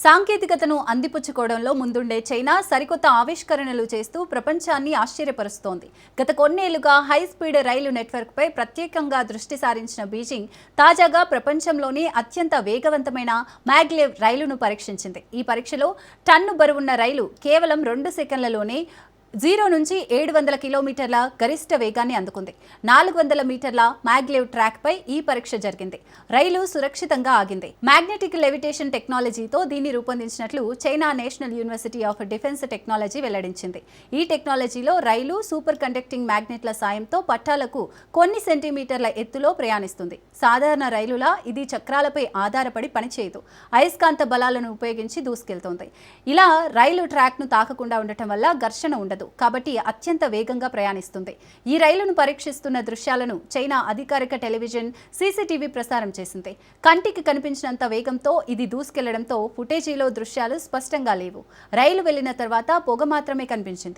సాంకేతికతను అందిపుచ్చుకోవడంలో ముందుండే చైనా సరికొత్త ఆవిష్కరణలు చేస్తూ ప్రపంచాన్ని ఆశ్చర్యపరుస్తోంది. గత కొన్నేళ్లుగా హై స్పీడ్ రైలు నెట్వర్క్పై ప్రత్యేకంగా దృష్టి సారించిన బీజింగ్ తాజాగా ప్రపంచంలోని అత్యంత వేగవంతమైన మ్యాగ్లెవ్ రైలును పరీక్షించింది. ఈ పరీక్షలో టన్ను బరువున్న రైలు కేవలం 2 సెకన్లలోనే 0 నుంచి 700 కిలోమీటర్ల గరిష్ట వేగాన్ని అందుకుంది. 400 మీటర్ల మ్యాగ్లెవ్ ట్రాక్ పై ఈ పరీక్ష జరిగింది. రైలు సురక్షితంగా ఆగింది. మ్యాగ్నెటిక్ లెవిటేషన్ టెక్నాలజీతో దీన్ని రూపొందించినట్లు China National University of Defence Technology వెల్లడించింది. ఈ టెక్నాలజీలో రైలు సూపర్ కండక్టింగ్ మ్యాగ్నెట్ల సాయంతో పట్టాలకు కొన్ని సెంటీమీటర్ల ఎత్తులో ప్రయాణిస్తుంది. సాధారణ రైలులా ఇది చక్రాలపై ఆధారపడి పనిచేయదు. అయస్కాంత బలాలను ఉపయోగించి దూసుకెళ్తోంది. ఇలా రైలు ట్రాక్ను తాకకుండా ఉండటం వల్ల ఘర్షణ ఉండదు. కాబట్టి అత్యంత వేగంగా ప్రయాణిస్తుంది. ఈ రైలును పరీక్షిస్తున్న దృశ్యాలను చైనా అధికారిక టెలివిజన్ సీసీటీవీ ప్రసారం చేసింది. కంటికి కనిపించినంత వేగంతో ఇది దూసుకెళ్లడంతో ఫుటేజీలో దృశ్యాలు స్పష్టంగా లేవు. రైలు వెళ్లిన తర్వాత పొగ మాత్రమే కనిపించింది.